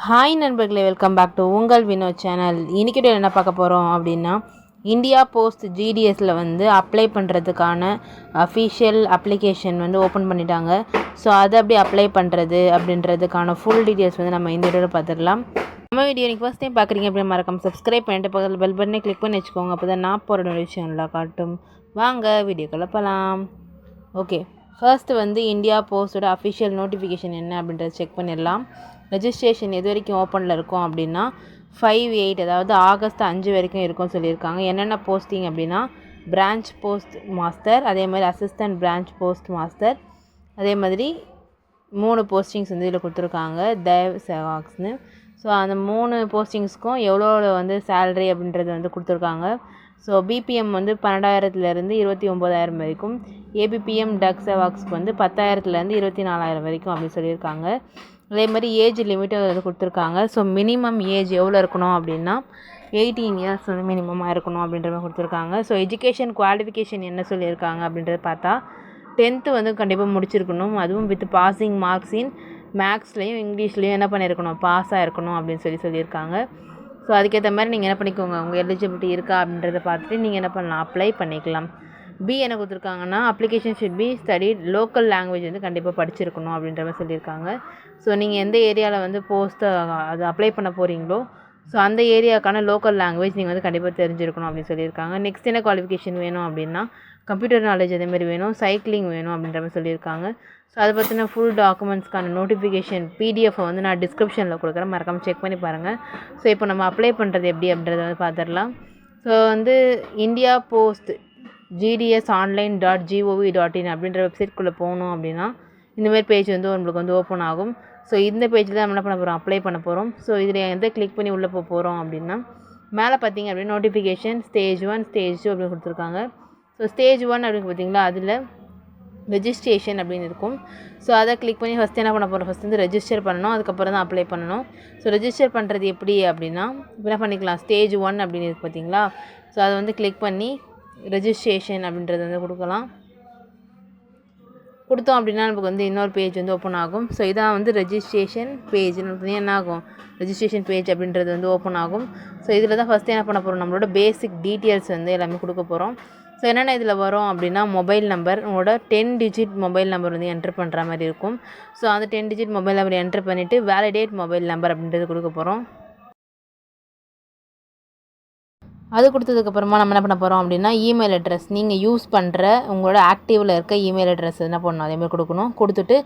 Hi நண்பர்களே, welcome back to உங்கள் Vinod channel. இன்றைக்கி என்ன பார்க்க போகிறோம் அப்படின்னா, இந்தியா போஸ்ட் ஜிடிஎஸில் அப்ளை பண்ணுறதுக்கான அஃபிஷியல் அப்ளிகேஷன் ஓப்பன் பண்ணிட்டாங்க. ஸோ அதை அப்படி அப்ளை பண்ணுறது அப்படின்றதுக்கான ஃபுல் டீட்டெயில்ஸ் நம்ம இந்த வீடியோவில் பார்த்துக்கலாம். நம்ம வீடியோ நீங்கள் ஃபஸ்ட் டைம் பார்க்குறீங்க அப்படின்னு மறக்காம சப்ஸ்கிரைப் பண்ணிட்டு பக்கத்தில் பெல் பட்டனை கிளிக் பண்ணி வச்சுக்கோங்க. அப்போ தான் நான் போகிற நோட்டிஃபிகேஷன்லாம் காட்டும். வாங்க வீடியோக்குள்ளே போகலாம். ஓகே, ஃபர்ஸ்ட்டு இந்தியா போஸ்ட்டோட அஃபிஷியல் நோட்டிஃபிகேஷன் என்ன அப்படின்றத செக் பண்ணிடலாம். ரெஜிஸ்ட்ரேஷன் எது வரைக்கும் ஓப்பனில் இருக்கும் அப்படின்னா 5/8, அதாவது ஆகஸ்ட் 5 வரைக்கும் இருக்கும்னு சொல்லியிருக்காங்க. என்னென்ன போஸ்டிங் அப்படின்னா, பிரான்ச் போஸ்ட் மாஸ்டர், அதே மாதிரி அசிஸ்டன்ட் பிரான்ச் போஸ்ட் மாஸ்டர், அதே மாதிரி 3 போஸ்டிங்ஸ் இதில் கொடுத்துருக்காங்க, தேவ் சேவாக்ஸ்னு. ஸோ அந்த 3 போஸ்டிங்ஸ்க்கும் எவ்வளோ சேலரி அப்படின்றது கொடுத்துருக்காங்க. ஸோ பிபிஎம் 12,000லேருந்து 29,000 வரைக்கும், ஏபிபிஎம் டக் சேவாக்ஸ்க்கு 10,000லேருந்து 24,000 வரைக்கும் அப்படின்னு சொல்லியிருக்காங்க. அதே மாதிரி ஏஜ் லிமிட்டும் கொடுத்துருக்காங்க. ஸோ மினிமம் ஏஜ் எவ்வளோ இருக்கணும் அப்படின்னா 18 இயர்ஸ் மினிமமாக இருக்கணும் அப்படின்ற மாதிரி கொடுத்துருக்காங்க. ஸோ எஜுகேஷன் குவாலிஃபிகேஷன் என்ன சொல்லியிருக்காங்க அப்படின்றத பார்த்தா 10th கண்டிப்பாக முடிச்சிருக்கணும். அதுவும் வித் பாசிங் மார்க்ஸ் இன் மேக்ஸ்லேயும் இங்கிலீஷ்லேயும் என்ன பண்ணியிருக்கணும், பாஸாக இருக்கணும் அப்படின்னு சொல்லியிருக்காங்க. ஸோ அதுக்கேற்ற மாதிரி நீங்கள் என்ன பண்ணிக்கோங்க, உங்கள் எலிஜிபிலிட்டி இருக்கா அப்படின்றத பார்த்துட்டு நீங்கள் என்ன பண்ணலாம், அப்ளை பண்ணிக்கலாம். பி என்ன கொடுத்துருக்காங்கன்னா, application should be studied local language கண்டிப்பாக படிச்சிருக்கணும் அப்படின்ற மாதிரி சொல்லியிருக்காங்க. ஸோ நீங்கள் எந்த ஏரியாவில் போஸ்ட்டை அது அப்ளை பண்ண போகிறீங்களோ, ஸோ அந்த ஏரியாவுக்கான லோக்கல் லாங்குவேஜ் நீங்கள் கண்டிப்பாக தெரிஞ்சிருக்கணும் அப்படின்னு சொல்லியிருக்காங்க. நெக்ஸ்ட் என்ன குவாலிஃபிகேஷன் வேணும் அப்படின்னா, கம்ப்யூட்டர் நாலேஜ் அதேமாதிரி வேணும், சைக்கிளிங் வேணும் அப்படின்ற மாதிரி சொல்லியிருக்காங்க. ஸோ அதை பற்றின ஃபுல் டாக்குமெண்ட்ஸ்க்கான நோட்டிஃபிகேஷன் பிடிஎஃப் நான் டிஸ்கிரிப்ஷனில் கொடுக்குறேன், மறக்காமல் செக் பண்ணி பாருங்கள். ஸோ இப்போ நம்ம அப்ளை பண்ணுறது எப்படி அப்படின்றத பார்த்துடலாம். ஸோ இந்தியா போஸ்ட் gds.online.gov.in அப்படின்ற வெப்சைட்குள்ளே போகணும் அப்படின்னா இந்தமாதிரி பேஜ் உங்களுக்கு ஓப்பன் ஆகும். ஸோ இந்த பேஜில் தான் நம்ம என்ன பண்ண போகிறோம், அப்ளை பண்ண போகிறோம். ஸோ இதில் எந்த கிளிக் பண்ணி உள்ளே போகிறோம் அப்படின்னா, மேலே பார்த்தீங்க அப்படின்னா நோட்டிஃபிகேஷன் ஸ்டேஜ் 1 ஸ்டேஜ் 2 அப்படின்னு கொடுத்துருக்காங்க. ஸோ ஸ்டேஜ் 1 அப்படின்னு பார்த்தீங்களா, அதில் ரெஜிஸ்ட்ரேஷன் அப்படின்னு இருக்கும். ஸோ அதை கிளிக் பண்ணி ஃபஸ்ட்டு என்ன பண்ண போகிறோம், ஃபஸ்ட்டு ரெஜிஸ்டர் பண்ணணும், அதுக்கப்புறம் தான் அப்ளை பண்ணணும். ஸோ ரெஜிஸ்டர் பண்ணுறது எப்படி அப்படின்னா, இப்போ என்ன பண்ணிக்கலாம், ஸ்டேஜ் 1 அப்படின்னு இருக்குது பார்த்தீங்களா. ஸோ அதை கிளிக் பண்ணி ரெஜிஸ்ட்ரேஷன் அப்படின்றது கொடுக்கலாம். கொடுத்தோம் அப்படின்னா நமக்கு இன்னொரு பேஜ் ஓப்பன் ஆகும். ஸோ இதான் ரெஜிஸ்ட்ரேஷன் பேஜ். நமக்கு என்ன ஆகும், ரெஜிஸ்ட்ரேஷன் பேஜ் அப்படின்றது ஓப்பன் ஆகும். ஸோ இதில் தான் ஃபஸ்ட்டு என்ன பண்ண போகிறோம், நம்மளோட பேசிக் டீட்டெயில்ஸ் எல்லாமே கொடுக்க போகிறோம். ஸோ என்னென்ன இதில் வரும் அப்படின்னா, மொபைல் நம்பர், உங்களோட 10 டிஜிட் மொபைல் நம்பர் என்ட்ரு பண்ணுற மாதிரி இருக்கும். ஸோ அந்த 10 டிஜிட் மொபைல் நம்பர் என்ட்ரு பண்ணிவிட்டு வேலிடேட் மொபைல் நம்பர் அப்படின்றது கொடுக்க போகிறோம். அது கொடுத்ததுக்கப்புறமா நம்ம என்ன பண்ண போகிறோம் அப்படின்னா, இமெயில் அட்ரஸ், நீங்கள் யூஸ் பண்ணுற உங்களோட ஆக்டிவில் இருக்க இமெயில் அட்ரஸ் என்ன பண்ணணும், அதேமாதிரி கொடுக்கணும். கொடுத்துட்டு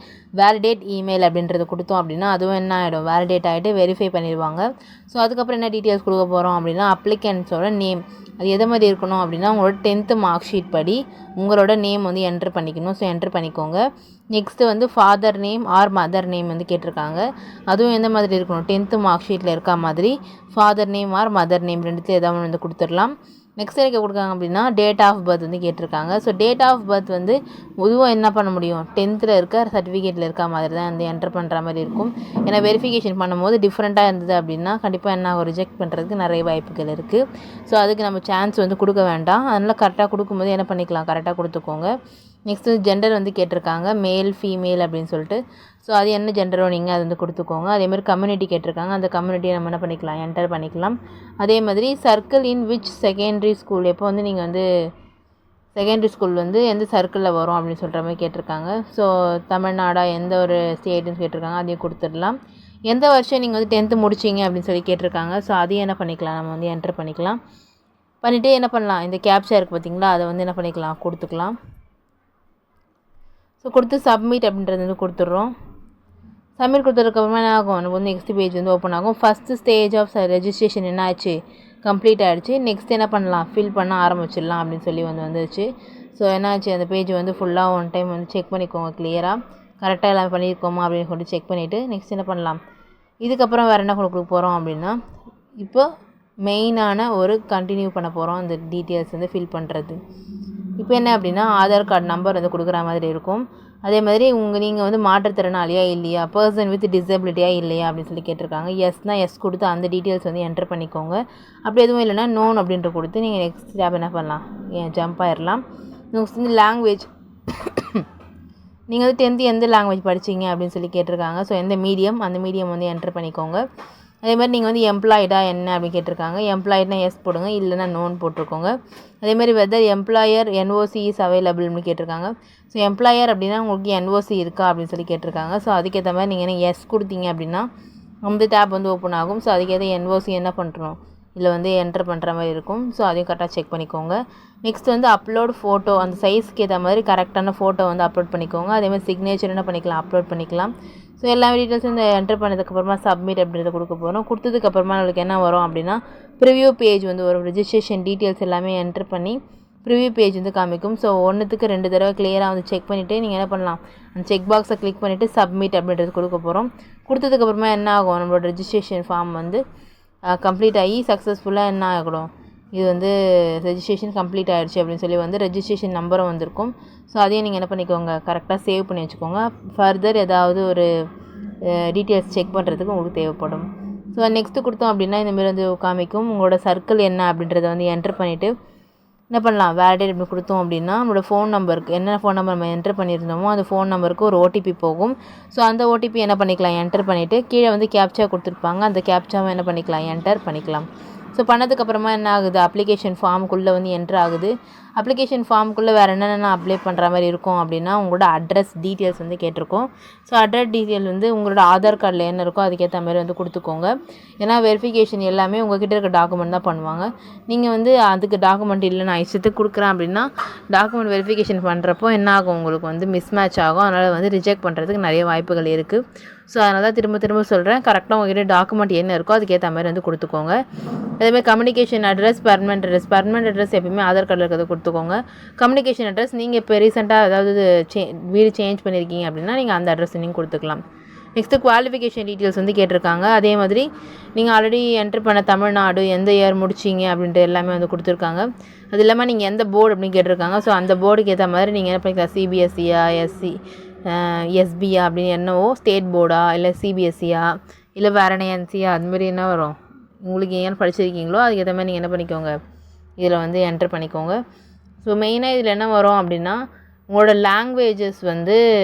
வேலிடேட் இமெயில் அப்படின்றது கொடுத்தோம் அப்படின்னா அதுவும் என்ன ஆகிடும், வேலிடேட் ஆகிட்டு வெரிஃபை பண்ணிடுவாங்க. ஸோ அதுக்கப்புறம் என்ன டீட்டெயில்ஸ் கொடுக்க போகிறோம் அப்படின்னா, அப்ளிகன்ஸோட நேம், அது எதை மாதிரி இருக்கணும் அப்படின்னா, உங்களோட 10th மார்க் ஷீட் படி உங்களோட நேம் என்ட்ரு பண்ணிக்கணும். ஸோ என்ட்ரு பண்ணிக்கோங்க. Next father name or mother name கேட்டிருக்காங்க. அதுவும் எந்த மாதிரி இருக்கணும், 10th மார்க் ஷீட்டில் இருக்க மாதிரி father name or mother name ரெண்டுத்தில் ஏதாவது கொடுத்துடலாம். நெக்ஸ்ட் எனக்கு கொடுக்குறாங்க அப்படின்னா, டேட் ஆஃப் பர்த் கேட்டிருக்காங்க. ஸோ டேட் ஆஃப் பர்த் பொதுவாக என்ன பண்ண முடியும், 10th இருக்க சர்டிஃபிகேட்டில் இருக்க மாதிரி தான் என்ட்ரு பண்ணுற மாதிரி இருக்கும். ஏன்னா வெரிஃபிகேஷன் பண்ணும்போது டிஃப்ரெண்ட்டாக இருந்தது அப்படின்னா கண்டிப்பாக என்ன ரிஜெக்ட் பண்ணுறதுக்கு நிறைய வாய்ப்புகள் இருக்குது. ஸோ அதுக்கு நம்ம சான்ஸ் கொடுக்க வேண்டாம். அதனால் கரெக்டாக கொடுக்கும்போது என்ன பண்ணிக்கலாம், கரெக்டாக கொடுத்துக்கோங்க. நெக்ஸ்ட்டு ஜெண்டர் கேட்டிருக்காங்க, மேல் ஃபீமேல் அப்படின்னு சொல்லிட்டு. ஸோ அது என்ன ஜெண்டரோ நீங்கள் அது கொடுத்துக்கோங்க. அதேமாதிரி கம்யூனிட்டி கேட்டிருக்காங்க, அந்த கம்யூனிட்டியை நம்ம என்ன பண்ணிக்கலாம், என்டர் பண்ணிக்கலாம். அதே மாதிரி circle in which secondary school, எப்போ நீங்கள் செகண்டரி ஸ்கூல் எந்த சர்க்கிளில் வரும் அப்படின்னு சொல்கிற மாதிரி கேட்டிருக்காங்க. ஸோ தமிழ்நாடா எந்த ஒரு ஸ்டேட்டுன்னு கேட்டிருக்காங்க, அதையும் கொடுத்துடலாம். எந்த வருஷம் நீங்கள் 10th முடிச்சிங்க அப்படின்னு சொல்லி கேட்டிருக்காங்க. ஸோ அதையும் என்ன பண்ணிக்கலாம், நம்ம என்டர் பண்ணிக்கலாம். பண்ணிவிட்டு என்ன பண்ணலாம், இந்த கேப்ச்சா இருக்குது பார்த்தீங்களா, அதை என்ன பண்ணிக்கலாம், கொடுத்துக்கலாம். ஸோ கொடுத்து சப்மிட் அப்படின்றது கொடுத்துட்றோம். சப்மிட் கொடுத்ததுக்கப்புறமா என்ன ஆகும், நமக்கு நெக்ஸ்ட் பேஜ் ஓப்பன் ஆகும். ஃபஸ்ட்டு ஸ்டேஜ் ஆஃப் ரெஜிஸ்ட்ரேஷன் என்ன ஆச்சு, கம்ப்ளீட் ஆகிடுச்சு. நெக்ஸ்ட் என்ன பண்ணலாம், ஃபில் பண்ண ஆரம்பிச்சிடலாம் அப்படின்னு சொல்லி வந்துச்சு. ஸோ என்னாச்சு, அந்த பேஜ் ஃபுல்லாக ஒன் டைம் செக் பண்ணிக்கோங்க, கிளியராக கரெக்டாக எல்லாம் பண்ணியிருக்கோமா அப்படின்னு சொல்லி செக் பண்ணிவிட்டு நெக்ஸ்ட் என்ன பண்ணலாம், இதுக்கப்புறம் வேறு என்ன கொடுக்க போகிறோம் அப்படின்னா, இப்போ மெயினான ஒரு கண்டினியூ பண்ண போகிறோம். இந்த டீட்டெயில்ஸ் ஃபில் பண்ணுறது. இப்போ என்ன அப்படின்னா, ஆதார் கார்டு நம்பர் கொடுக்குற மாதிரி இருக்கும். அதே மாதிரி நீங்கள் மாற்றுத்திறனாளியா இல்லையா, பர்சன் வித் டிசபிலிட்டியா இல்லையா அப்படின்னு சொல்லி கேட்டிருக்காங்க. எஸ்னால் எஸ் கொடுத்து அந்த டீட்டெயில்ஸ் என்டர் பண்ணிக்கோங்க. அப்படி எதுவும் இல்லைனா நோன் அப்படின்ற கொடுத்து நீங்கள் நெக்ஸ்ட் ஸ்டெப் என்ன பண்ணலாம், ஜம்ப் ஆயிடலாம். நெக்ஸ்ட் லாங்குவேஜ் நீங்கள் வந்து 10th எந்த லாங்குவேஜ் படிச்சீங்க அப்படின்னு சொல்லி கேட்டிருக்காங்க. ஸோ எந்த மீடியம், அந்த மீடியம் வந்து என்டர் பண்ணிக்கோங்க. அதேமாதிரி நீங்கள் வந்து எம்ப்ளாய்டா என்ன அப்படின்னு கேட்டிருக்காங்க. எம்ப்ளாய்டுனா எஸ் போடுங்க, இல்லைனா நோன்னு போட்டிருக்கோங்க. அதேமாதிரி வெதர் எம்ப்ளாயர் என்ஓசி இஸ் அவைலபிள்னு கேட்டிருக்காங்க. ஸோ எம்ப்ளாயர் அப்படின்னா உங்களுக்கு என்ஓசி இருக்கா அப்படின்னு சொல்லி கேட்டிருக்காங்க. ஸோ அதுக்கேற்ற மாதிரி நீங்கள் என்ன எஸ் கொடுத்தீங்க அப்படின்னா அந்த டேப் வந்து ஓப்பன் ஆகும். ஸோ அதுக்கேற்ற என்ஓசி என்ன பண்ணுறோம் இதில் வந்து என்டர் பண்ணுற மாதிரி இருக்கும். ஸோ அதையும் கரெக்டாக செக் பண்ணிக்கோங்க. நெக்ஸ்ட் வந்து அப்லோட் ஃபோட்டோ, அந்த சைஸ்க்கு ஏற்ற மாதிரி கரெக்டான ஃபோட்டோ வந்து அப்லோட் பண்ணிக்கோங்க. அதேமாதிரி சிக்னேச்சர் என்ன பண்ணிக்கலாம், அப்லோட் பண்ணிக்கலாம். ஸோ எல்லா டீட்டெயில்ஸும் இந்த என்டர் பண்ணதுக்கப்புறமா சப்மிட் அப்படின்றத கொடுக்க போகிறோம். கொடுத்ததுக்கப்புறமா நம்மளுக்கு என்ன வரும் அப்படின்னா ப்ரிவ்யூ பேஜ் வந்து ஒரு ரெஜிஸ்ட்ரேஷன் டீட்டெயில்ஸ் எல்லாமே என்டர் பண்ணி ப்ரிவ்யூ பேஜ் வந்து காமிக்கும். ஸோ 1க்கு 2 தடவை கிளியராக வந்து செக் பண்ணிவிட்டு நீங்கள் என்ன பண்ணலாம், அந்த செக் பாக்ஸை கிளிக் பண்ணிவிட்டு சப்மிட் அப்படின்றது கொடுக்க போகிறோம். கொடுத்ததுக்கப்புறமா என்ன ஆகும், நம்மளோட ரெஜிஸ்ட்ரேஷன் ஃபார்ம் வந்து கம்ப்ளீட் ஆகி சக்ஸஸ்ஃபுல்லாக என்ன ஆகிடும், இது வந்து ரெஜிஸ்ட்ரேஷன் கம்ப்ளீட் ஆகிடுச்சு அப்படின்னு சொல்லி வந்து ரெஜிஸ்ட்ரேஷன் நம்பரும் வந்திருக்கும். ஸோ அதையும் நீங்கள் என்ன பண்ணிக்கோங்க, கரெக்டாக சேவ் பண்ணி வச்சுக்கோங்க. ஃபர்தர் ஏதாவது ஒரு டீட்டெயில்ஸ் செக் பண்ணுறதுக்கு உங்களுக்கு தேவைப்படும். ஸோ நெக்ஸ்ட்டு கொடுத்தோம் அப்படின்னா இந்தமாரி வந்து காமிக்கும். உங்களோட சர்க்கிள் என்ன அப்படின்றத வந்து என்டர் பண்ணிவிட்டு என்ன பண்ணலாம், வேலிடேட் இப்படி கொடுத்தோம் அப்படின்னா நம்மளோட ஃபோன் நம்பருக்கு என்ன ஃபோன் நம்பர் நம்ம என்டர் பண்ணியிருந்தோமோ அந்த ஃபோன் நம்பருக்கு ஒரு ஓடிபி போகும். ஸோ அந்த ஓடிபி என்ன பண்ணிக்கலாம், என்டர் பண்ணிவிட்டு கீழே வந்து கேப்ச்சா கொடுத்துருப்பாங்க, அந்த கேப்ச்சாவை என்ன பண்ணிக்கலாம், என்டர் பண்ணிக்கலாம். ஸோ பண்ணதுக்கப்புறமா என்ன ஆகுது, அப்ளிகேஷன் ஃபார்முக்குள்ளே வந்து என்ட்ரு ஆகுது. அப்ளிகேஷன் ஃபார்முக்குள்ளே வேறு என்னென்ன அப்ளை பண்ணுற மாதிரி இருக்கும் அப்படின்னா உங்களோட அட்ரஸ் டீட்டெயில்ஸ் வந்து கேட்டிருக்கோம். ஸோ அட்ரஸ் டீட்டெயில் வந்து உங்களோட ஆதார் கார்டில் என்ன இருக்கோ அதுக்கேற்ற மாதிரி வந்து கொடுத்துக்கோங்க. ஏன்னா வெரிஃபிகேஷன் எல்லாமே உங்கள்கிட்ட இருக்க டாக்குமெண்ட் தான் பண்ணுவாங்க. நீங்கள் வந்து அதுக்கு டாக்குமெண்ட் இல்லை நான் இஷ்டத்துக்கு கொடுக்குறேன் அப்படின்னா டாக்குமெண்ட் வெரிஃபிகேஷன் பண்ணுறப்போ என்ன ஆகும், உங்களுக்கு வந்து மிஸ்மேட்ச் ஆகும். அதனால் வந்து ரிஜெக்ட் பண்ணுறதுக்கு நிறைய வாய்ப்புகள் இருக்குது. ஸோ அதனால தான் திரும்ப திரும்ப சொல்கிறேன், கரெக்டாக உங்கள்கிட்ட டாக்குமெண்ட் என்ன இருக்கோ அதுக்கேற்ற மாதிரி வந்து கொடுத்துக்கோங்க. அதேமாதிரி கம்யூனிகேஷன் அட்ரஸ், பர்மனெண்ட் அட்ரஸ் எப்பயுமே ஆதார் கார்டில் இருக்கிறத கொடுத்துக்கோங்க. கம்யூனிகேஷன் அட்ரஸ் நீங்கள் இப்போ ரீசெண்டாக அதாவது வீடு சேஞ்ச் பண்ணியிருக்கீங்க அப்படின்னா நீங்கள் அந்த அட்ரஸ் நீங்கள் கொடுத்துக்கலாம். நெக்ஸ்ட்டு குவாலிஃபிகேஷன் டீட்டெயில்ஸ் வந்து கேட்டிருக்காங்க. அதே மாதிரி நீங்கள் ஆல்ரெடி என்ட்ரு பண்ண தமிழ்நாடு எந்த இயர் முடிச்சிங்க அப்படின்ட்டு எல்லாமே வந்து கொடுத்துருக்காங்க. அது இல்லாமல் நீங்கள் எந்த போர்டு அப்படின்னு கேட்டிருக்காங்க. ஸோ அந்த போர்டுக்கு ஏற்ற மாதிரி நீங்கள் என்ன பண்ணிக்கலாம், சிபிஎஸ்சியா எஸ்பியா அப்படின்னு என்னவோ, ஸ்டேட் போர்டா இல்லை சிபிஎஸ்சியா இல்லை வேறு என்ன என்சியா அதுமாரி என்ன வரும், உங்களுக்கு ஏன் படிச்சிருக்கீங்களோ அதுக்கேற்ற மாதிரி நீங்கள் என்ன பண்ணிக்கோங்க, இதில் வந்து என்டர் பண்ணிக்கோங்க. ஸோ மெயினாக இதில் என்ன வரும் அப்படின்னா உங்களோட லாங்குவேஜஸ் வந்து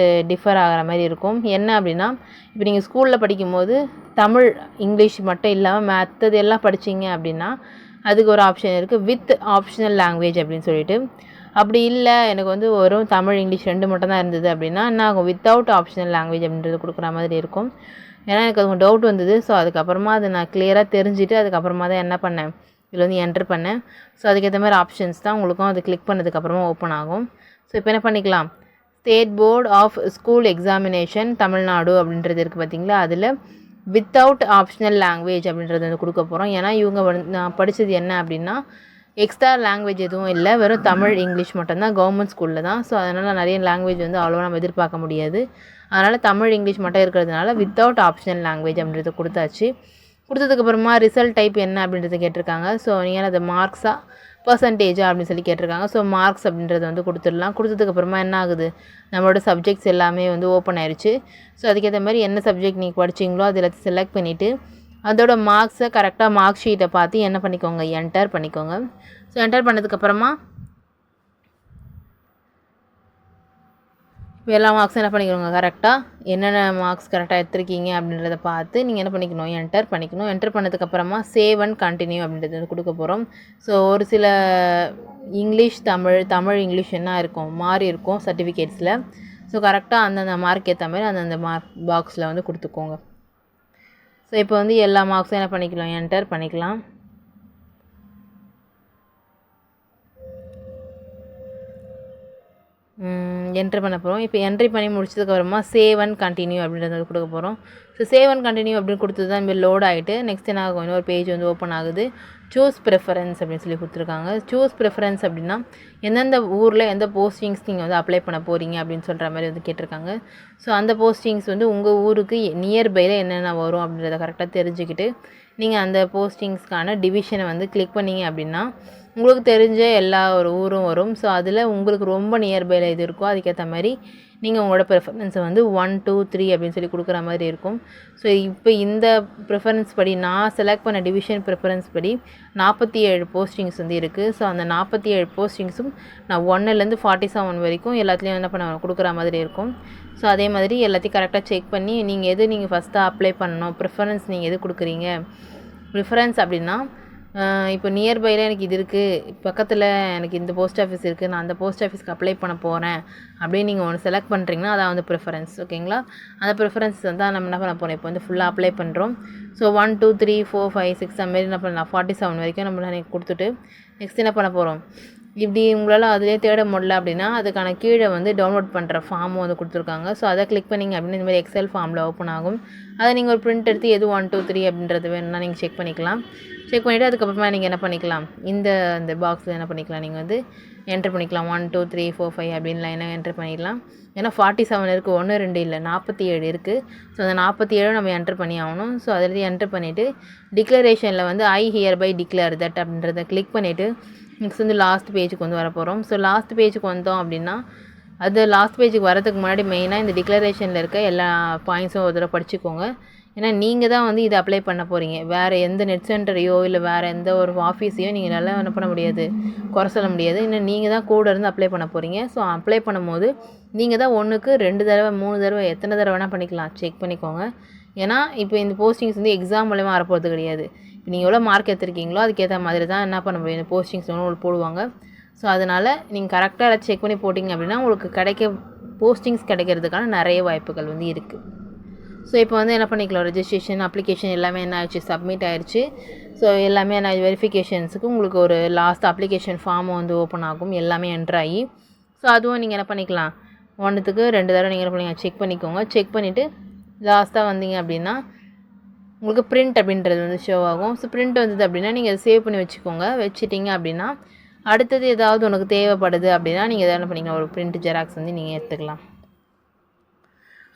டிஃபர் ஆகிற மாதிரி இருக்கும். என்ன அப்படின்னா இப்போ நீங்கள் ஸ்கூலில் படிக்கும்போது தமிழ் இங்கிலீஷ் மட்டும் இல்லாமல் மற்றது எல்லாம் படிச்சிங்க அப்படின்னா அதுக்கு ஒரு ஆப்ஷன் இருக்குது, வித் ஆப்ஷனல் லாங்குவேஜ் அப்படின்னு சொல்லிட்டு. அப்படி இல்லை எனக்கு வந்து வெறும் தமிழ் இங்கிலீஷ் 2 மட்டும் தான் இருந்தது அப்படின்னா என்ன ஆகும், வித்தவுட் ஆப்ஷனல் லாங்குவேஜ் அப்படின்றது கொடுக்குற மாதிரி இருக்கும். ஏன்னா எனக்கு அது டவுட் வந்தது. ஸோ அதுக்கப்புறமா அதை நான் கிளியராக தெரிஞ்சுட்டு அதுக்கப்புறமா தான் என்ன பண்ணேன், இதில் வந்து என்ட்ரு பண்ணேன். ஸோ அதுக்கேற்ற மாதிரி ஆப்ஷன்ஸ் தான் உங்களுக்கும் அது கிளிக் பண்ணதுக்கப்புறமா ஓப்பன் ஆகும். ஸோ இப்போ என்ன பண்ணிக்கலாம், state board of school examination Tamil Nadu அப்படின்றது இருக்குது பார்த்தீங்களா, அதில் வித்தவுட் ஆப்ஷனல் லாங்குவேஜ் அப்படின்றது வந்து கொடுக்க போகிறோம். ஏன்னா இவங்க நான் படித்தது என்ன அப்படின்னா எக்ஸ்ட்ரா லாங்குவேஜ் எதுவும் இல்லை, வெறும் தமிழ் இங்கிலீஷ் மட்டும்தான், கவர்மெண்ட் ஸ்கூலில் தான். ஸோ அதனால் நிறைய லாங்குவேஜ் வந்து அவ்வளோவா நம்ம எதிர்பார்க்க முடியாது. அதனால் தமிழ் இங்கிலீஷ் மட்டும் இருக்கிறதுனால வித்தவுட் ஆப்ஷனல் லாங்குவேஜ் அப்படின்றது கொடுத்தாச்சு. கொடுத்ததுக்கப்புறமா ரிசல்ட் டைப் என்ன அப்படின்றத கேட்டிருக்காங்க. ஸோ நீங்கள் அதை மார்க்ஸாக பர்சன்டேஜா அப்படின்னு சொல்லி கேட்டிருக்காங்க. ஸோ மார்க்ஸ் அப்படின்றத வந்து கொடுத்துடலாம். கொடுத்ததுக்கப்புறமா என்ன ஆகுது, நம்மளோட சப்ஜெக்ட்ஸ் எல்லாமே வந்து ஓப்பன் ஆயிடுச்சு. ஸோ அதுக்கேற்ற மாதிரி என்ன சப்ஜெக்ட் நீங்கள் படிச்சிங்களோ அதில் செலக்ட் பண்ணிவிட்டு அதோட மார்க்ஸை கரெக்டாக மார்க் ஷீட்டை பார்த்து என்ன பண்ணிக்கோங்க, என்டர் பண்ணிக்கோங்க. ஸோ என்டர் பண்ணதுக்கப்புறமா இப்போ எல்லா மார்க்ஸும் என்ன பண்ணிக்கோங்க, கரெக்டாக என்னென்ன மார்க்ஸ் கரெக்டாக எடுத்துருக்கீங்க அப்படின்றத பார்த்து நீங்கள் என்ன பண்ணிக்கணும், என்டர் பண்ணிக்கணும். என்டர் பண்ணதுக்கப்புறமா சேவ் அண்ட் கண்டினியூ அப்படின்றது வந்து கொடுக்க போகிறோம். ஸோ ஒரு சில இங்கிலீஷ் தமிழ் இங்கிலீஷ் என்ன இருக்கும் மாறி இருக்கும் சர்டிஃபிகேட்ஸில். ஸோ கரெக்டாக அந்தந்த மார்க் ஏற்ற மாதிரி அந்தந்த மார்க் பாக்ஸில் வந்து கொடுத்துக்கோங்க. ஸோ இப்போ வந்து எல்லா மார்க்ஸும் என்ன பண்ணிக்கலாம், என்டர் பண்ணிக்கலாம். என்ட்ரு பண்ண போகிறோம். இப்போ என்ட்ரி பண்ணி முடிச்சதுக்கப்புறமா சேவ் அண்ட் கண்டினியூ அப்படின்றத கொடுக்க போகிறோம். ஸோ சேவ் அண்ட் கண்டினியூ அப்படின்னு கொடுத்தது தான் இந்த லோட் ஆகிட்டு நெக்ஸ்ட் என்ன ஆகும், இன்னொரு பேஜ் வந்து ஓப்பன் ஆகுது. சூஸ் ப்ரிஃபரன்ஸ் அப்படின்னு சொல்லி கொடுத்துருக்காங்க. சூஸ் ப்ரிஃபரன்ஸ் அப்படின்னா எந்தெந்த ஊரில் எந்த போஸ்டிங்ஸ் நீங்கள் வந்து அப்ளை பண்ண போகிறீங்க அப்படின்னு சொல்கிற மாதிரி வந்து கேட்டிருக்காங்க. ஸோ அந்த போஸ்டிங்ஸ் வந்து உங்கள் ஊருக்கு நியர்பையில் என்னென்ன வரும் அப்படின்றத கரெக்டாக தெரிஞ்சுக்கிட்டு நீங்கள் அந்த போஸ்டிங்ஸ்க்கான டிவிஷனை வந்து கிளிக் பண்ணிங்க அப்படின்னா உங்களுக்கு தெரிஞ்ச எல்லா ஒரு ஊரும் வரும். ஸோ அதில் உங்களுக்கு ரொம்ப நியர்பையில் எது இருக்கோ அதுக்கேற்ற மாதிரி நீங்கள் உங்களோட ப்ரிஃபரன்ஸை வந்து 1 2 3 அப்படின்னு சொல்லி கொடுக்குற மாதிரி இருக்கும். ஸோ இப்போ இந்த ப்ரிஃபரன்ஸ் படி நான் செலக்ட் பண்ண டிவிஷன் ப்ரிஃபரன்ஸ் படி 47 போஸ்டிங்ஸ் வந்து இருக்குது. ஸோ அந்த 47 போஸ்டிங்ஸும் நான் 1லேருந்து 47 வரைக்கும் எல்லாத்துலேயும் என்ன பண்ண கொடுக்குற மாதிரி இருக்கும். ஸோ அதே மாதிரி எல்லாத்தையும் கரெக்டாக செக் பண்ணி நீங்கள் ஃபஸ்ட்டாக அப்ளை பண்ணணும். ப்ரிஃபரன்ஸ் நீங்கள் எது கொடுக்குறீங்க, ப்ரிஃபரன்ஸ் அப்படின்னா இப்போ நியர்பையில் எனக்கு இது இருக்குது, பக்கத்தில் எனக்கு இந்த போஸ்ட் ஆஃபீஸ் இருக்குது, நான் அந்த போஸ்ட் ஆஃபீஸ்க்கு அப்ளை பண்ண போகிறேன் அப்படின்னு நீங்கள் ஒன்று செலக்ட் பண்ணுறீங்கன்னா அதான் வந்து ப்ரிஃபரன்ஸ். ஓகேங்களா, அந்த ப்ரிஃபரன்ஸ் வந்து நம்ம என்ன பண்ண போகிறோம், இப்போ வந்து ஃபுல்லாக அப்ளை பண்ணுறோம். ஸோ 1 2 3 4 5 6 அந்த மாதிரி என்ன பண்ணலாம் 47 வரைக்கும் நம்ம கொடுத்துட்டு நெக்ஸ்ட் என்ன பண்ண போகிறோம். இப்படி உங்களால் அதிலே தேட முடியல அப்படின்னா அதுக்கான கீழே வந்து டவுன்லோட் பண்ணுற ஃபார்ம் வந்து கொடுத்துருக்காங்க. ஸோ அதை கிளிக் பண்ணிங்க அப்படின்னு இந்த மாதிரி எக்ஸல் ஃபார்மில் ஓப்பன் ஆகும். அதை நீங்கள் ஒரு பிரிண்ட் எடுத்து எது 1 2 3 அப்படின்றது வேணும்னா நீங்கள் செக் பண்ணிக்கலாம். செக் பண்ணிவிட்டு அதுக்கப்புறமா நீங்கள் என்ன பண்ணிக்கலாம், இந்த பாக்ஸில் என்ன பண்ணிக்கலாம், நீங்கள் வந்து என்ட்ரு பண்ணிக்கலாம் 1 2 3 4 5 அப்படின்னு லைனாக என்ட்ரு பண்ணிடலாம். ஏன்னா 47 இருக்குது, 1 2 இல்லை 47 இருக்குது. ஸோ அந்த 47 நம்ம என்ட்ரு பண்ணி ஆகணும். ஸோ அதில் என்ட்ரு பண்ணிவிட்டு டிக்ளரேஷனில் வந்து ஐ ஹியர் பை டிக்ளேர் தட் அப்படின்றத கிளிக் பண்ணிவிட்டு நெக்ஸ்ட் வந்து லாஸ்ட் பேஜுக்கு வந்து வர போகிறோம். ஸோ லாஸ்ட் பேஜுக்கு வந்தோம் அப்படின்னா அது லாஸ்ட் பேஜுக்கு வரதுக்கு முன்னாடி மெயினாக இந்த டிக்ளரேஷனில் இருக்க எல்லா பாயிண்ட்ஸும் ஒரு தடவை படிச்சுக்கோங்க. ஏன்னா நீங்கள் தான் வந்து இதை அப்ளை பண்ண போகிறீங்க. வேறு எந்த நெட் சென்டரையோ இல்லை வேறு எந்த ஒரு ஆஃபீஸையோ நீங்கள் நல்லா என்ன பண்ண முடியாது, குறை சொல்ல முடியாது. இன்னும் நீங்கள் தான் கூட இருந்து அப்ளை பண்ண போகிறீங்க. ஸோ அப்ளை பண்ணும்போது நீங்கள் தான் 1க்கு 2 தடவை 3 தடவை எத்தனை தடவை வேணால் பண்ணிக்கலாம், செக் பண்ணிக்கோங்க. ஏன்னா இப்போ இந்த போஸ்டிங்ஸ் வந்து எக்ஸாம் மூலமாக வரப்போகிறது கிடையாது. இப்போ நீங்கள் எவ்வளோ மார்க் எடுத்துருக்கீங்களோ அதுக்கேற்ற மாதிரி தான் என்ன பண்ண முடியும், இந்த போஸ்டிங்ஸ் வந்து உங்களுக்கு போடுவாங்க. ஸோ அதனால் நீங்கள் கரெக்டாக எல்லாம் செக் பண்ணி போட்டிங்க அப்படின்னா உங்களுக்கு போஸ்டிங்ஸ் கிடைக்கிறதுக்கான நிறைய வாய்ப்புகள் வந்து இருக்குது. ஸோ இப்போ வந்து என்ன பண்ணிக்கலாம், ரெஜிஸ்ட்ரேஷன் அப்ளிகேஷன் எல்லாமே என்ன ஆயிடுச்சு, சப்மிட் ஆயிடுச்சு. ஸோ எல்லாமே என்ன வெரிஃபிகேஷன்ஸுக்கு உங்களுக்கு ஒரு லாஸ்ட் அப்ளிகேஷன் ஃபார்ம் வந்து ஓப்பன் ஆகும், எல்லாமே என்ட்ரு ஆகி. ஸோ அதுவும் நீங்கள் என்ன பண்ணிக்கலாம், 1க்கு 2 தடவை நீங்கள் என்ன பண்ணிங்க செக் பண்ணிக்கோங்க. செக் பண்ணிவிட்டு லாஸ்ட்டாக வந்தீங்க அப்படின்னா உங்களுக்கு பிரிண்ட் அப்படின்றது வந்து ஷோ ஆகும். ஸோ பிரிண்ட் வந்தது அப்படின்னா நீங்கள் அதை சேவ் பண்ணி வச்சுக்கோங்க. வச்சுட்டிங்க அப்படின்னா அடுத்தது ஏதாவது உனக்கு தேவைப்படுது அப்படின்னா நீங்கள் எதாவது பண்ணிக்கலாம், ஒரு பிரிண்ட் ஜெராக்ஸ் வந்து நீங்கள் எடுத்துக்கலாம்.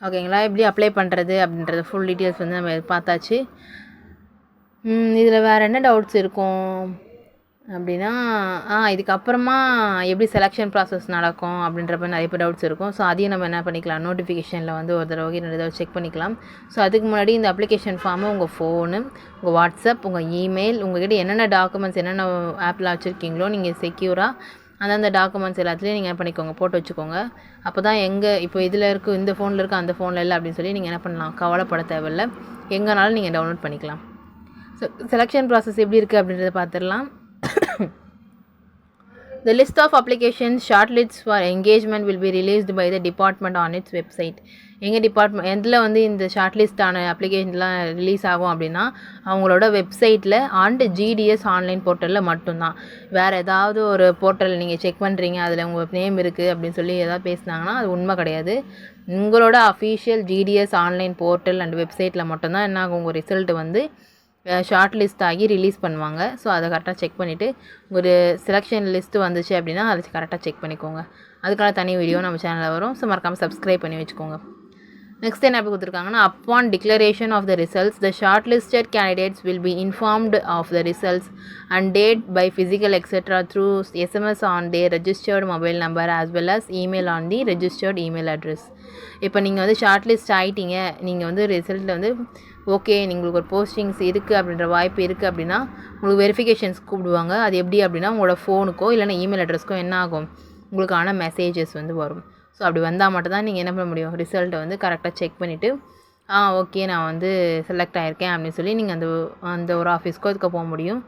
ஓகேங்களா, எப்படி அப்ளை பண்ணுறது அப்படின்றது ஃபுல் டீட்டெயில்ஸ் வந்து நம்ம பார்த்தாச்சு. இதில் வேறு என்ன டவுட்ஸ் இருக்கும் அப்படின்னா இதுக்கப்புறமா எப்படி செலெக்ஷன் ப்ராசஸ் நடக்கும் அப்படின்றப்ப நிறைய பேர் டவுட்ஸ் இருக்கும். ஸோ அதையும் நம்ம என்ன பண்ணிக்கலாம், நோட்டிஃபிகேஷனில் வந்து ஒரு தடவை 2 தடவை செக் பண்ணிக்கலாம். ஸோ அதுக்கு முன்னாடி இந்த அப்ளிகேஷன் ஃபார்மை உங்கள் ஃபோனு, உங்கள் வாட்ஸ்அப், உங்கள் இமெயில், உங்கள்கிட்ட என்னென்ன டாக்குமெண்ட்ஸ் என்னென்ன ஆப்பில் வச்சுருக்கீங்களோ நீங்கள் செக்யூராக அந்தந்த டாக்குமெண்ட்ஸ் எல்லாத்துலேயும் நீங்கள் என்ன பண்ணிக்கோங்க, போட்டு வச்சுக்கோங்க. அப்போ தான் இப்போ இதில் இருக்குது, இந்த ஃபோனில் இருக்குது, அந்த ஃபோனில் இல்லை அப்படின்னு சொல்லி நீங்கள் என்ன பண்ணலாம், கவலைப்பட தேவையில்லை, எங்கேனாலும் நீங்கள் டவுன்லோட் பண்ணிக்கலாம். ஸோ செலெக்ஷன் ப்ராசஸ் எப்படி இருக்குது அப்படின்றத பார்த்துடலாம். The list of applications shortlists for engagement will be released by the department on its website. எங்கள் டிபார்ட்மெண்ட் எதில் வந்து இந்த ஷார்ட்லிஸ்டான அப்ளிகேஷன்லாம் ரிலீஸ் ஆகும் அப்படின்னா அவங்களோட வெப்சைட்டில் அண்ட் ஜிடிஎஸ் ஆன்லைன் போர்ட்டலில் மட்டும்தான். வேறு ஏதாவது ஒரு போர்ட்டல் நீங்கள் செக் பண்ணுறீங்க, அதில் உங்கள் நேம் இருக்குது அப்படின்னு சொல்லி ஏதாவது பேசுனாங்கன்னா அது உண்மை கிடையாது. உங்களோட official GDS online portal and வெப்சைட்டில் மட்டும்தான் என்ன ஆகும், உங்கள் ரிசல்ட் வந்து ஷார்ட் லிஸ்ட் ஆகி ரிலீஸ் பண்ணுவாங்க. ஸோ அதை கரெக்டாக செக் பண்ணிவிட்டு ஒரு செலெக்ஷன் லிஸ்ட்டு வந்துச்சு அப்படின்னா அதை கரெக்டாக செக் பண்ணிக்கோங்க. அதுக்கான தனி வீடியோ நம்ம சேனலில் வரும். ஸோ மறக்காமல் சப்ஸ்கிரைப் பண்ணி வச்சுக்கோங்க. நெக்ஸ்ட் என்ன எப்படி கொடுத்துருக்காங்கன்னா, upon declaration of the results the short listed candidates will be informed of the results and date by physical et cetera through SMS on their registered mobile number as well as email on the registered email address. இப்போ நீங்கள் வந்து short list ஆகிட்டீங்க, நீங்கள் வந்து ரிசல்ட்டில் வந்து okay உங்களுக்கு ஒரு postings இருக்குது அப்படின்ற வாய்ப்பு இருக்குது அப்படின்னா உங்களுக்கு வெரிஃபிகேஷன்ஸ் கூப்பிடுவாங்க. அது எப்படி அப்படின்னா உங்களோட ஃபோனுக்கோ இல்லைனா இமெயில் அட்ரஸ்க்கோ என்ன ஆகும், உங்களுக்கான மெசேஜஸ் வந்து வரும். ஸோ அப்படி வந்தால் மட்டும் தான் நீங்கள் என்ன பண்ண முடியும், ரிசல்ட்டை வந்து கரெக்டாக செக் பண்ணிவிட்டு ஓகே நான் வந்து செலக்ட் ஆகிருக்கேன் அப்படின்னு சொல்லி நீங்கள் அந்த ஒரு ஆஃபீஸ்க்கோ இதுக்கு போக முடியும்.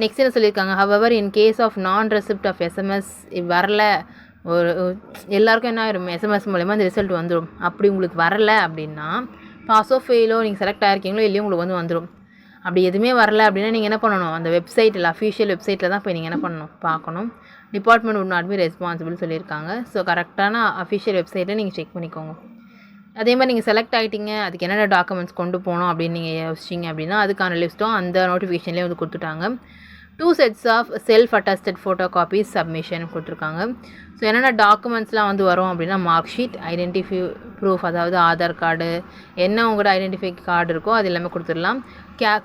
நெக்ஸ்ட் என்ன சொல்லியிருக்காங்க, ஹவவர் இன் கேஸ் ஆஃப் நான் ரெசிப்ட் ஆஃப் எஸ்எம்எஸ் வரல, ஒரு எல்லாருக்கும் என்ன ஆயிரும், எஸ்எம்எஸ் மூலமா அந்த ரிசல்ட் வந்துடும். அப்படி உங்களுக்கு வரல அப்படின்னா பாஸோ ஃபெயிலோ நீங்கள் செலக்ட் ஆகிருக்கீங்களோ இல்லையோ உங்களுக்கு வந்து வந்துடும். அப்படி எதுவுமே வரல அப்படின்னா நீங்கள் என்ன பண்ணணும், அந்த வெப்சைட்டில் அஃபீஷியல் வெப்சைட்டில் தான் போய் நீங்கள் என்ன பண்ணணும் பார்க்கணும். Department would not be responsible சொல்லியிருக்காங்க. ஸோ கரெக்டான அஃபிஷியல் வெப்சைட்டில் நீங்கள் செக் பண்ணிக்கோங்க. அதே மாதிரி நீங்கள் செலக்ட் ஆகிட்டீங்க, அதுக்கு என்னென்ன டாக்குமெண்ட்ஸ் கொண்டு போகணும் அப்படின்னு நீங்கள் யோசிச்சிங்க அப்படின்னா அதுக்கான லிஸ்ட்டும் அந்த நோட்டிஃபிகேஷன்லேயே வந்து கொடுத்துட்டாங்க. 2 sets of self attested photo copies submission கொடுத்துருக்காங்க. ஸோ என்னென்ன டாக்குமெண்ட்ஸ்லாம் வந்து வரும் அப்படின்னா மார்க் ஷீட், ஐடென்டிஃபை ப்ரூஃப், அதாவது ஆதார் கார்டு, என்ன உங்களோட ஐடென்டிஃபை கார்டு இருக்கோ அது எல்லாமே கொடுத்துடலாம்.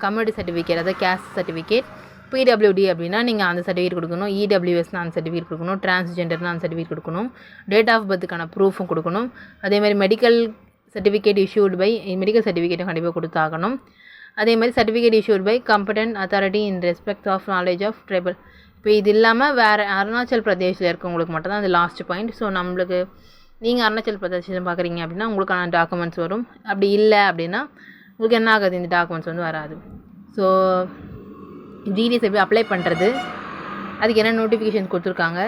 கம்யூனிட்டி சர்டிஃபிகேட், அதாவது கேஸ்ட் சர்டிஃபிகேட், பிடபிள்யூடி அப்படின்னா நீங்கள் அந்த சர்டிஃபிகேட் கொடுக்கணும். இடபிள்யூஎஸ்னா அந்த சர்டிஃபிகேட் கொடுக்கணும். டிரான்ஸ்ஜெண்டர்னா அந்த சர்டிஃபிகேட் கொடுக்கணும். டேட் ஆஃப் பர்த்துக்கான ப்ரூஃபும் கொடுக்கணும். அதேமாதிரி medical certificate issued by medical சர்டிஃபிகேட்டும் கண்டிப்பாக கொடுத்தாகணும். அதேமாதிரி certificate issued by competent authority in respect of knowledge of tribal. இப்போ இது இல்லாமல் வேறு அருணாச்சல் பிரதேஷில் இருக்கவங்களுக்கு மட்டும் தான் அது லாஸ்ட் பாயிண்ட். ஸோ நம்மளுக்கு நீங்கள் அருணாச்சல் பிரதேசம் பார்க்குறீங்க அப்படின்னா உங்களுக்கான டாக்குமெண்ட்ஸ் வரும். அப்படி இல்லை அப்படின்னா உங்களுக்கு என்ன ஆகுது, இந்த டாக்குமெண்ட்ஸ் வந்து வராது. ஸோ ஜிடிஎஸ் எப்படி அப்ளை பண்ணுறது, அதுக்கு என்ன நோட்டிஃபிகேஷன் கொடுத்துருக்காங்க,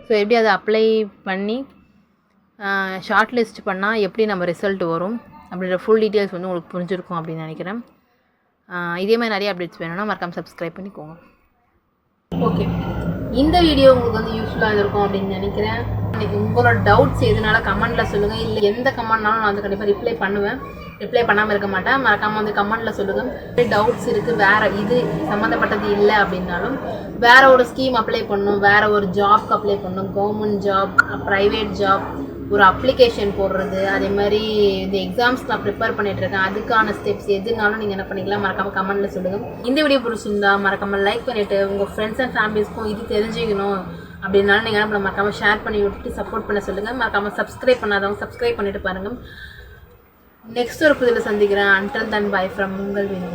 ஸோ எப்படி அதை அப்ளை பண்ணி ஷார்ட் லிஸ்ட் பண்ணால் எப்படி நம்ம ரிசல்ட் வரும் அப்படின்ற ஃபுல் டீட்டெயில்ஸ் வந்து உங்களுக்கு புரிஞ்சிருக்கும் அப்படின்னு நினைக்கிறேன். இதே மாதிரி நிறைய அப்டேட்ஸ் வேணும்னா மறக்காமல் சப்ஸ்கிரைப் பண்ணிக்கோங்க. ஓகே, இந்த வீடியோ உங்களுக்கு வந்து யூஸ்ஃபுல்லாக இருக்கும் அப்படின்னு நினைக்கிறேன். உங்களோட டவுட்ஸ் எதுனால கமெண்ட்டில் சொல்லுங்கள். இல்லை எந்த கமெண்ட்னாலும் நான் வந்து கண்டிப்பாக ரிப்ளை பண்ணுவேன். ரிப்ளை பண்ணாமல் இருக்க மாட்டேன். மறக்காமல் வந்து கமெண்ட்டில் சொல்லுங்கள். டவுட்ஸ் இருக்குது, வேறு இது சம்மந்தப்பட்டது இல்லை அப்படின்னாலும் வேறு ஒரு ஸ்கீம் அப்ளை பண்ணணும், வேறு ஒரு ஜாப்க்கு அப்ளை பண்ணணும், கவர்மெண்ட் ஜாப், ப்ரைவேட் ஜாப், ஒரு அப்ளிகேஷன் போடுறது, அதே மாதிரி இந்த எக்ஸாம்ஸ்க்கு நான் ப்ரிப்பேர் பண்ணிகிட்ருக்கேன், அதுக்கான ஸ்டெப்ஸ் எதுனாலும் நீங்கள் என்ன பண்ணிக்கலாம் மறக்காமல் கமெண்ட்டில் சொல்லுங்கள். இந்த வீடியோ பிடிச்சிருந்தா மறக்காமல் லைக் பண்ணிவிட்டு உங்கள் ஃப்ரெண்ட்ஸ் அண்ட் ஃபேமிலிஸ்க்கும் இது தெரிஞ்சுக்கணும் அப்படின்னாலும் நீங்கள் என்ன பண்ண மறக்காமல் ஷேர் பண்ணி விட்டுட்டு சப்போர்ட் பண்ண சொல்லுங்கள். மறக்காமல் சப்ஸ்கிரைப் பண்ணாதவங்க சப்ஸ்கிரைப் பண்ணிவிட்டு பாருங்கள். நெக்ஸ்ட் ஒரு புதில் சந்திக்கிறேன். அன்டில் தென் பை ஃப்ரம் உங்கள் வினோ.